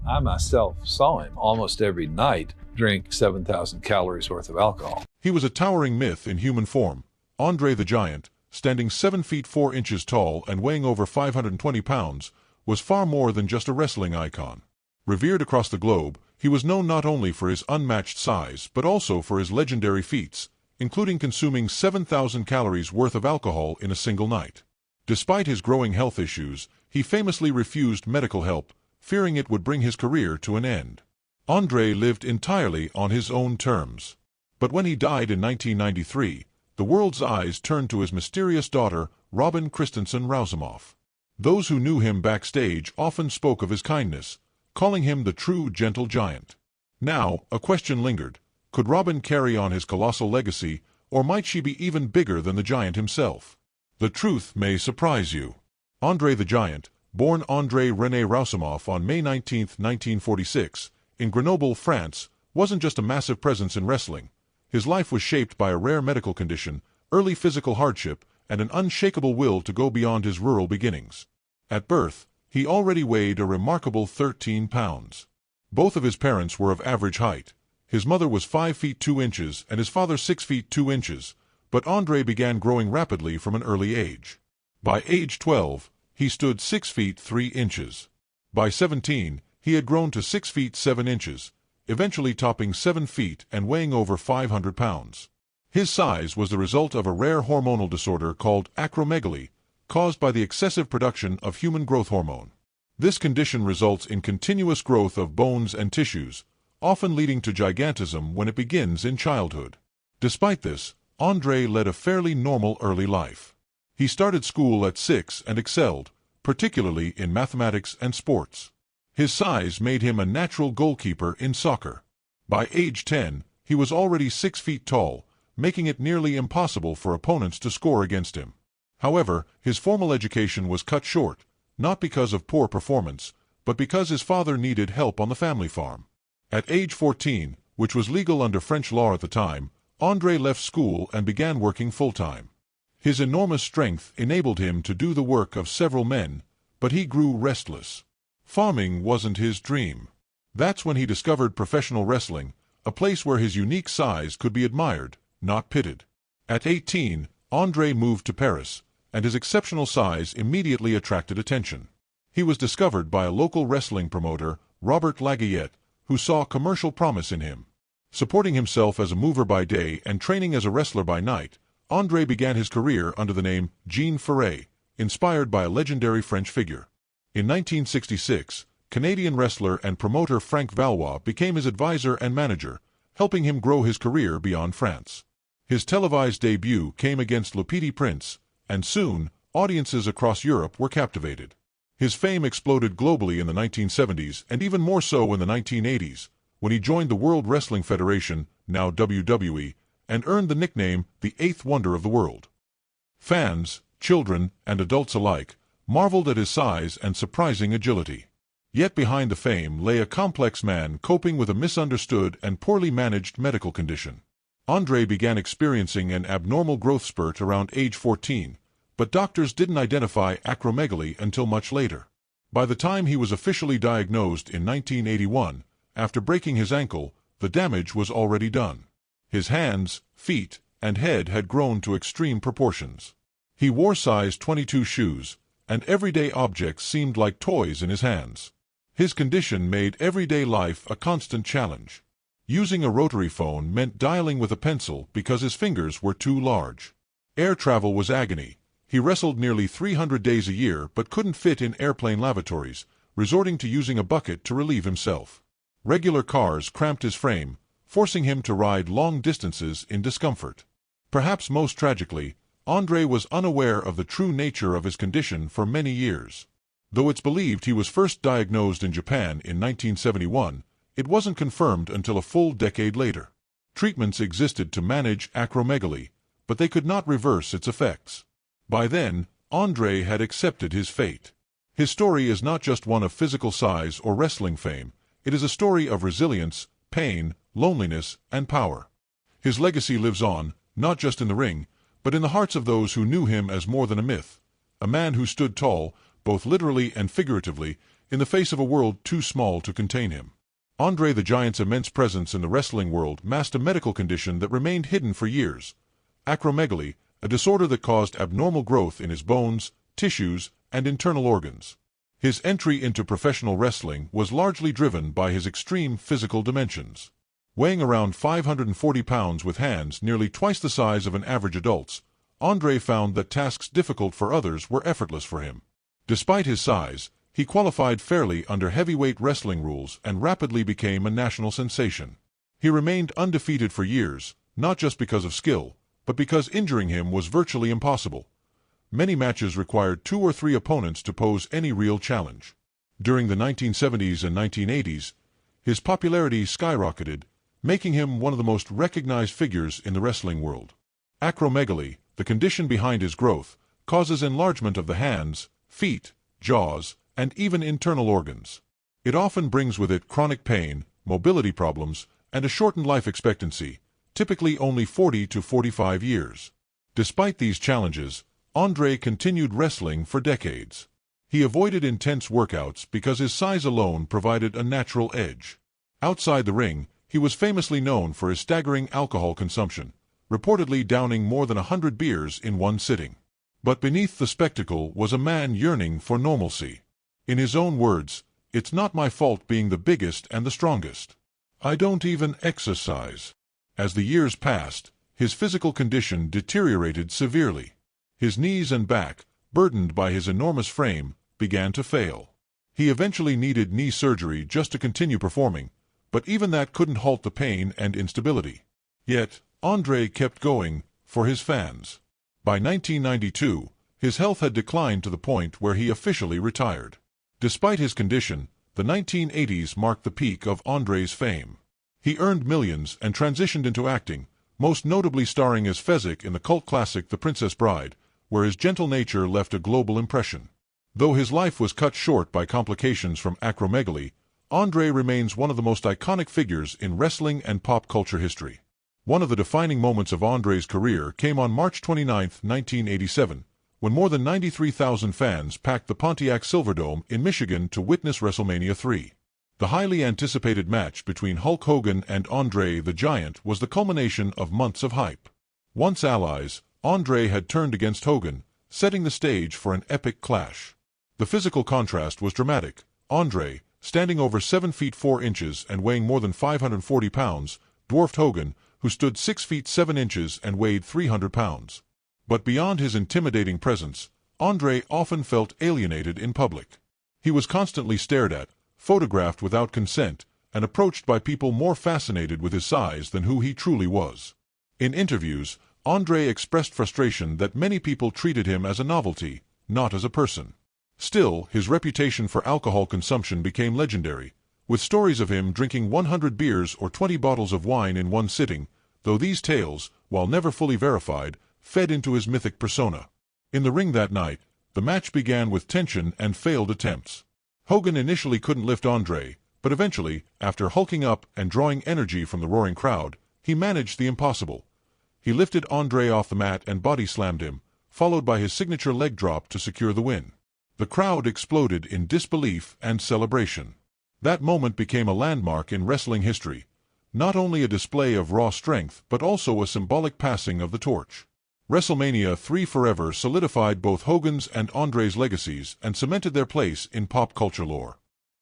I myself saw him almost every night drink 7,000 calories worth of alcohol. He was a towering myth in human form. Andre the Giant, standing 7 feet 4 inches tall and weighing over 520 pounds, was far more than just a wrestling icon. Revered across the globe, he was known not only for his unmatched size but also for his legendary feats, including consuming 7,000 calories worth of alcohol in a single night. Despite his growing health issues, he famously refused medical help, fearing it would bring his career to an end. Andre lived entirely on his own terms. But when he died in 1993, the world's eyes turned to his mysterious daughter, Robin Christensen Rousimov. Those who knew him backstage often spoke of his kindness, calling him the true gentle giant. Now, a question lingered. Could Robin carry on his colossal legacy, or might she be even bigger than the giant himself? The truth may surprise you. Andre the Giant, born André René Rousimov on May 19, 1946, in Grenoble, France, wasn't just a massive presence in wrestling. His life was shaped by a rare medical condition, early physical hardship, and an unshakable will to go beyond his rural beginnings. At birth, he already weighed a remarkable 13 pounds. Both of his parents were of average height. His mother was 5 feet 2 inches and his father 6 feet 2 inches, but Andre began growing rapidly from an early age. By age 12, he stood 6 feet 3 inches. By 17, he had grown to 6 feet 7 inches, eventually topping 7 feet and weighing over 500 pounds. His size was the result of a rare hormonal disorder called acromegaly, caused by the excessive production of human growth hormone. This condition results in continuous growth of bones and tissues, often leading to gigantism when it begins in childhood. Despite this, Andre led a fairly normal early life. He started school at 6 and excelled, particularly in mathematics and sports. His size made him a natural goalkeeper in soccer. By age 10, he was already 6 feet tall, making it nearly impossible for opponents to score against him. However, his formal education was cut short, not because of poor performance, but because his father needed help on the family farm. At age 14, which was legal under French law at the time, Andre left school and began working full-time. His enormous strength enabled him to do the work of several men, but he grew restless. Farming wasn't his dream. That's when he discovered professional wrestling, a place where his unique size could be admired, not pitted. At 18, Andre moved to Paris, and his exceptional size immediately attracted attention. He was discovered by a local wrestling promoter, Robert Laguillette, who saw commercial promise in him. Supporting himself as a mover by day and training as a wrestler by night, Andre began his career under the name Jean Ferret, inspired by a legendary French figure. In 1966, Canadian wrestler and promoter Frank Valois became his advisor and manager, helping him grow his career beyond France. His televised debut came against Le Petit Prince, and soon, audiences across Europe were captivated. His fame exploded globally in the 1970s and even more so in the 1980s, when he joined the World Wrestling Federation, now WWE, and earned the nickname the Eighth Wonder of the World. Fans, children, and adults alike, marveled at his size and surprising agility. Yet behind the fame lay a complex man coping with a misunderstood and poorly managed medical condition. Andre began experiencing an abnormal growth spurt around age 14, but doctors didn't identify acromegaly until much later. By the time he was officially diagnosed in 1981, after breaking his ankle, the damage was already done. His hands, feet, and head had grown to extreme proportions. He wore size 22 shoes, and everyday objects seemed like toys in his hands. His condition made everyday life a constant challenge. Using a rotary phone meant dialing with a pencil because his fingers were too large. Air travel was agony. He wrestled nearly 300 days a year but couldn't fit in airplane lavatories, resorting to using a bucket to relieve himself. Regular cars cramped his frame, forcing him to ride long distances in discomfort. Perhaps most tragically, Andre was unaware of the true nature of his condition for many years. Though it's believed he was first diagnosed in Japan in 1971, it wasn't confirmed until a full decade later. Treatments existed to manage acromegaly, but they could not reverse its effects. By then, Andre had accepted his fate. His story is not just one of physical size or wrestling fame. It is a story of resilience, pain, loneliness, and power. His legacy lives on, not just in the ring, but in the hearts of those who knew him as more than a myth, a man who stood tall, both literally and figuratively, in the face of a world too small to contain him. Andre the Giant's immense presence in the wrestling world masked a medical condition that remained hidden for years: acromegaly, a disorder that caused abnormal growth in his bones, tissues, and internal organs. His entry into professional wrestling was largely driven by his extreme physical dimensions. Weighing around 540 pounds with hands nearly twice the size of an average adult's, Andre found that tasks difficult for others were effortless for him. Despite his size, he qualified fairly under heavyweight wrestling rules and rapidly became a national sensation. He remained undefeated for years, not just because of skill, but because injuring him was virtually impossible. Many matches required 2 or 3 opponents to pose any real challenge. During the 1970s and 1980s, his popularity skyrocketed, making him one of the most recognized figures in the wrestling world. Acromegaly, the condition behind his growth, causes enlargement of the hands, feet, jaws, and even internal organs. It often brings with it chronic pain, mobility problems, and a shortened life expectancy, typically only 40 to 45 years. Despite these challenges, Andre continued wrestling for decades. He avoided intense workouts because his size alone provided a natural edge. Outside the ring, he was famously known for his staggering alcohol consumption, reportedly downing more than 100 beers in one sitting. But beneath the spectacle was a man yearning for normalcy. In his own words, "It's not my fault being the biggest and the strongest. I don't even exercise." As the years passed, his physical condition deteriorated severely. His knees and back, burdened by his enormous frame, began to fail. He eventually needed knee surgery just to continue performing, but even that couldn't halt the pain and instability. Yet, Andre kept going, for his fans. By 1992, his health had declined to the point where he officially retired. Despite his condition, the 1980s marked the peak of Andre's fame. He earned millions and transitioned into acting, most notably starring as Fezzik in the cult classic The Princess Bride, where his gentle nature left a global impression. Though his life was cut short by complications from acromegaly, Andre remains one of the most iconic figures in wrestling and pop culture history. One of the defining moments of Andre's career came on March 29, 1987, when more than 93,000 fans packed the Pontiac Silverdome in Michigan to witness WrestleMania 3. The highly anticipated match between Hulk Hogan and Andre the Giant was the culmination of months of hype. Once allies, Andre had turned against Hogan, setting the stage for an epic clash. The physical contrast was dramatic. Andre, standing over 7 feet 4 inches and weighing more than 540 pounds, dwarfed Hogan, who stood 6 feet 7 inches and weighed 300 pounds. But beyond his intimidating presence, Andre often felt alienated in public. He was constantly stared at, photographed without consent, and approached by people more fascinated with his size than who he truly was. In interviews, Andre expressed frustration that many people treated him as a novelty, not as a person. Still, his reputation for alcohol consumption became legendary, with stories of him drinking 100 beers or 20 bottles of wine in one sitting, though these tales, while never fully verified, fed into his mythic persona. In the ring that night, the match began with tension and failed attempts. Hogan initially couldn't lift Andre, but eventually, after hulking up and drawing energy from the roaring crowd, he managed the impossible. He lifted Andre off the mat and body slammed him, followed by his signature leg drop to secure the win. The crowd exploded in disbelief and celebration. That moment became a landmark in wrestling history, not only a display of raw strength but also a symbolic passing of the torch. WrestleMania 3 forever solidified both Hogan's and Andre's legacies and cemented their place in pop culture lore.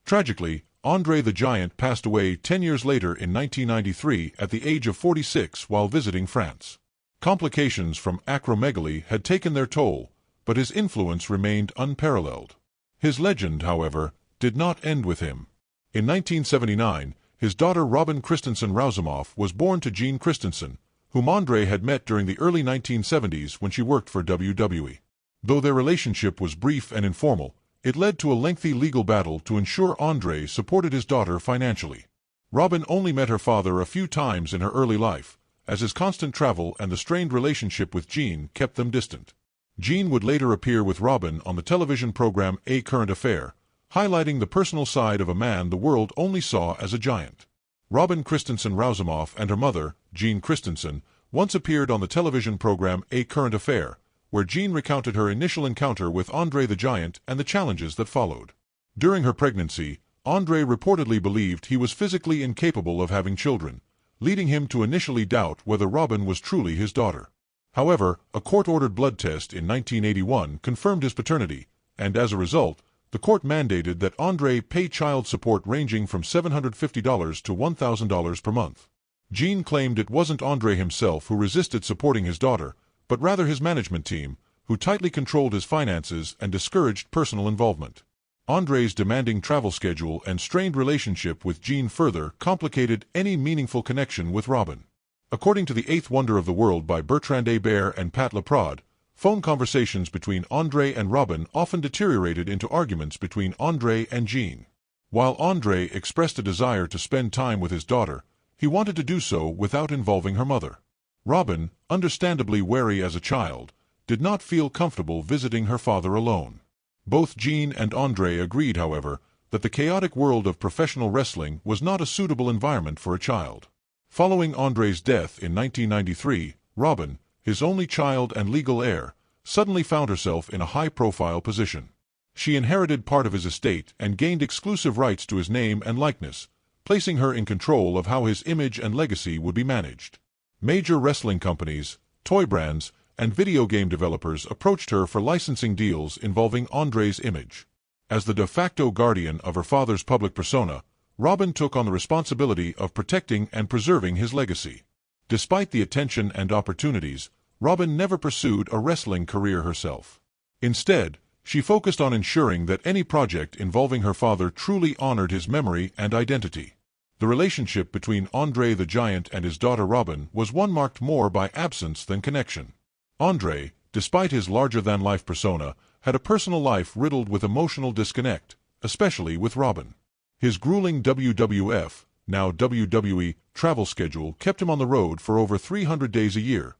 Tragically, Andre the Giant passed away 10 years later in 1993 at the age of 46 while visiting France. Complications from acromegaly had taken their toll, but his influence remained unparalleled. His legend, however, did not end with him. In 1979, his daughter Robin Christensen Rousemoff was born to Gene Christensen, whom Andre had met during the early 1970s when she worked for WWE. Though their relationship was brief and informal, it led to a lengthy legal battle to ensure Andre supported his daughter financially. Robin only met her father a few times in her early life, as his constant travel and the strained relationship with Gene kept them distant. Gene would later appear with Robin on the television program A Current Affair, highlighting the personal side of a man the world only saw as a giant. Robin Christensen Rousemoff and her mother, Gene Christensen, once appeared on the television program A Current Affair, where Gene recounted her initial encounter with Andre the Giant and the challenges that followed. During her pregnancy, Andre reportedly believed he was physically incapable of having children, leading him to initially doubt whether Robin was truly his daughter. However, a court-ordered blood test in 1981 confirmed his paternity, and as a result, the court mandated that Andre pay child support ranging from $750 to $1,000 per month. Jean claimed it wasn't Andre himself who resisted supporting his daughter, but rather his management team, who tightly controlled his finances and discouraged personal involvement. Andre's demanding travel schedule and strained relationship with Jean further complicated any meaningful connection with Robin. According to The Eighth Wonder of the World by Bertrand Hébert and Pat Laprade, phone conversations between Andre and Robin often deteriorated into arguments between Andre and Jean. While Andre expressed a desire to spend time with his daughter, he wanted to do so without involving her mother. Robin, understandably wary as a child, did not feel comfortable visiting her father alone. Both Jean and Andre agreed, however, that the chaotic world of professional wrestling was not a suitable environment for a child. Following Andre's death in 1993, Robin, his only child and legal heir, suddenly found herself in a high-profile position. She inherited part of his estate and gained exclusive rights to his name and likeness, placing her in control of how his image and legacy would be managed. Major wrestling companies, toy brands, and video game developers approached her for licensing deals involving Andre's image. As the de facto guardian of her father's public persona, Robin took on the responsibility of protecting and preserving his legacy. Despite the attention and opportunities, Robin never pursued a wrestling career herself. Instead, she focused on ensuring that any project involving her father truly honored his memory and identity. The relationship between Andre the Giant and his daughter Robin was one marked more by absence than connection. Andre, despite his larger-than-life persona, had a personal life riddled with emotional disconnect, especially with Robin. His grueling WWF, now WWE, travel schedule kept him on the road for over 300 days a year,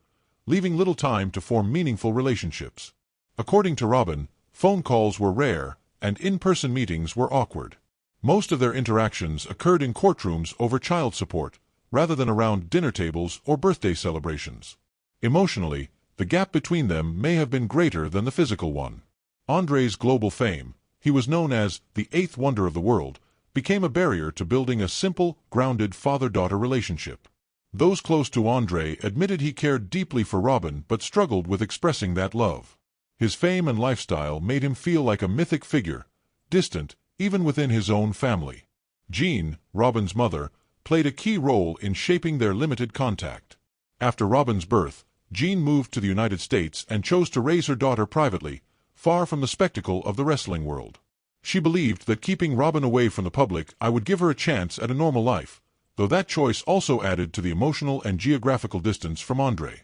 leaving little time to form meaningful relationships. According to Robin, phone calls were rare, and in-person meetings were awkward. Most of their interactions occurred in courtrooms over child support, rather than around dinner tables or birthday celebrations. Emotionally, the gap between them may have been greater than the physical one. Andre's global fame, he was known as the Eighth Wonder of the World, became a barrier to building a simple, grounded father-daughter relationship. Those close to Andre admitted he cared deeply for Robin but struggled with expressing that love. His fame and lifestyle made him feel like a mythic figure, distant even within his own family. Jean, Robin's mother, played a key role in shaping their limited contact. After Robin's birth, Jean moved to the United States and chose to raise her daughter privately, far from the spectacle of the wrestling world. She believed that keeping Robin away from the public would give her a chance at a normal life, though that choice also added to the emotional and geographical distance from Andre.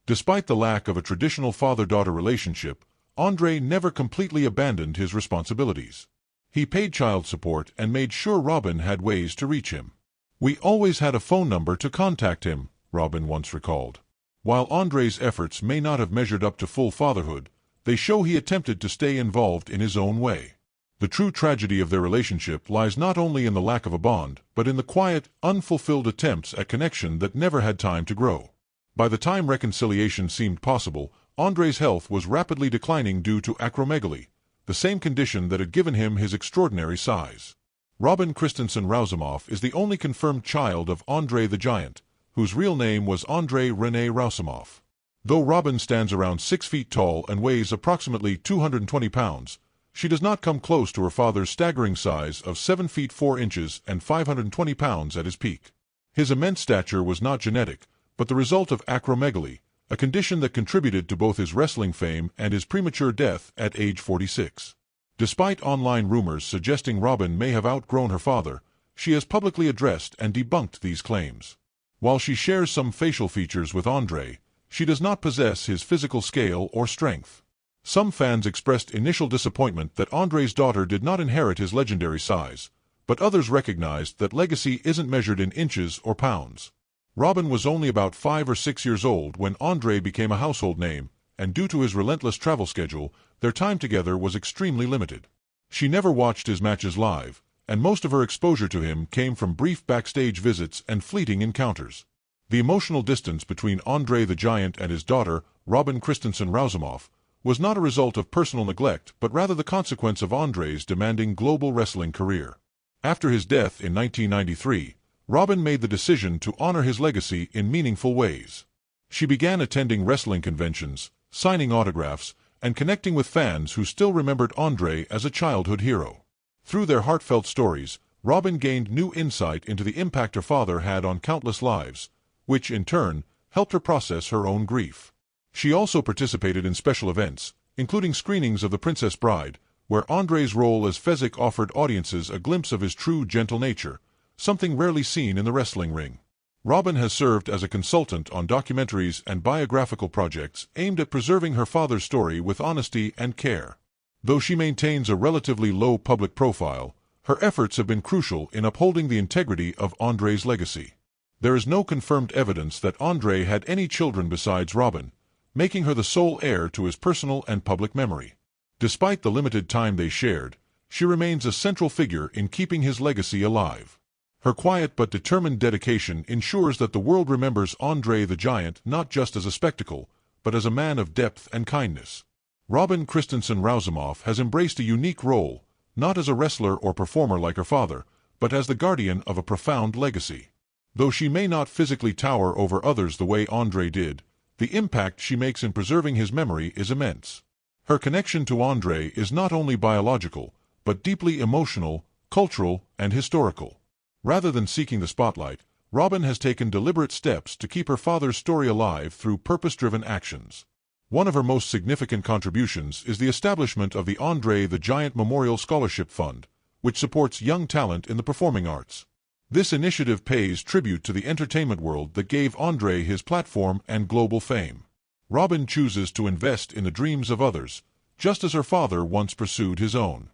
Despite the lack of a traditional father-daughter relationship, Andre never completely abandoned his responsibilities. He paid child support and made sure Robin had ways to reach him. "We always had a phone number to contact him," Robin once recalled. While Andre's efforts may not have measured up to full fatherhood, they show he attempted to stay involved in his own way. The true tragedy of their relationship lies not only in the lack of a bond, but in the quiet, unfulfilled attempts at connection that never had time to grow. By the time reconciliation seemed possible, Andre's health was rapidly declining due to acromegaly, the same condition that had given him his extraordinary size. Robin Christensen Rousimov is the only confirmed child of Andre the Giant, whose real name was Andre René Rousimov. Though Robin stands around 6 feet tall and weighs approximately 220 pounds, she does not come close to her father's staggering size of 7 feet 4 inches and 520 pounds at his peak. His immense stature was not genetic, but the result of acromegaly, a condition that contributed to both his wrestling fame and his premature death at age 46. Despite online rumors suggesting Robin may have outgrown her father, she has publicly addressed and debunked these claims. While she shares some facial features with Andre, she does not possess his physical scale or strength. Some fans expressed initial disappointment that Andre's daughter did not inherit his legendary size, but others recognized that legacy isn't measured in inches or pounds. Robin was only about 5 or 6 years old when Andre became a household name, and due to his relentless travel schedule, their time together was extremely limited. She never watched his matches live, and most of her exposure to him came from brief backstage visits and fleeting encounters. The emotional distance between Andre the Giant and his daughter, Robin Christensen Rousimov, was not a result of personal neglect but rather the consequence of Andre's demanding global wrestling career. After his death in 1993, Robin made the decision to honor his legacy in meaningful ways. She began attending wrestling conventions, signing autographs, and connecting with fans who still remembered Andre as a childhood hero. Through their heartfelt stories, Robin gained new insight into the impact her father had on countless lives, which, in turn, helped her process her own grief. She also participated in special events, including screenings of The Princess Bride, where Andre's role as Fezzik offered audiences a glimpse of his true gentle nature, something rarely seen in the wrestling ring. Robin has served as a consultant on documentaries and biographical projects aimed at preserving her father's story with honesty and care. Though she maintains a relatively low public profile, her efforts have been crucial in upholding the integrity of Andre's legacy. There is no confirmed evidence that Andre had any children besides Robin, making her the sole heir to his personal and public memory. Despite the limited time they shared, she remains a central figure in keeping his legacy alive. Her quiet but determined dedication ensures that the world remembers Andre the Giant not just as a spectacle, but as a man of depth and kindness. Robin Christensen Rousimov has embraced a unique role, not as a wrestler or performer like her father, but as the guardian of a profound legacy. Though she may not physically tower over others the way Andre did, the impact she makes in preserving his memory is immense. Her connection to Andre is not only biological, but deeply emotional, cultural, and historical. Rather than seeking the spotlight, Robin has taken deliberate steps to keep her father's story alive through purpose-driven actions. One of her most significant contributions is the establishment of the Andre the Giant Memorial Scholarship Fund, which supports young talent in the performing arts. This initiative pays tribute to the entertainment world that gave Andre his platform and global fame. Robin chooses to invest in the dreams of others, just as her father once pursued his own.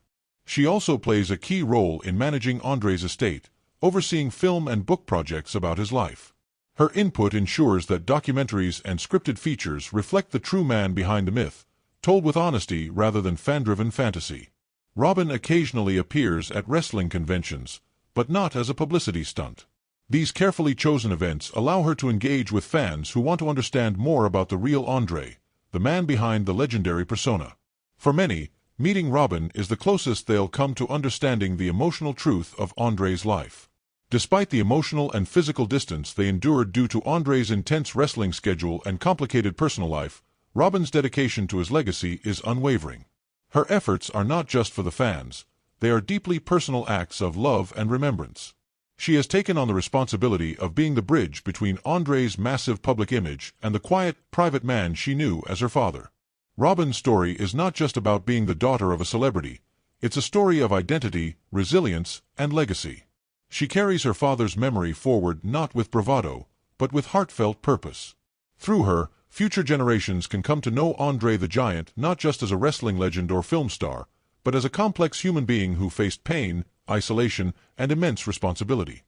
She also plays a key role in managing Andre's estate, overseeing film and book projects about his life. Her input ensures that documentaries and scripted features reflect the true man behind the myth, told with honesty rather than fan-driven fantasy. Robin occasionally appears at wrestling conventions, but not as a publicity stunt. These carefully chosen events allow her to engage with fans who want to understand more about the real Andre, the man behind the legendary persona. For many, meeting Robin is the closest they'll come to understanding the emotional truth of Andre's life. Despite the emotional and physical distance they endured due to Andre's intense wrestling schedule and complicated personal life, Robin's dedication to his legacy is unwavering. Her efforts are not just for the fans, they are deeply personal acts of love and remembrance. She has taken on the responsibility of being the bridge between Andre's massive public image and the quiet, private man she knew as her father. Robin's story is not just about being the daughter of a celebrity, it's a story of identity, resilience, and legacy. She carries her father's memory forward not with bravado, but with heartfelt purpose. Through her, future generations can come to know Andre the Giant not just as a wrestling legend or film star, but as a complex human being who faced pain, isolation, and immense responsibility.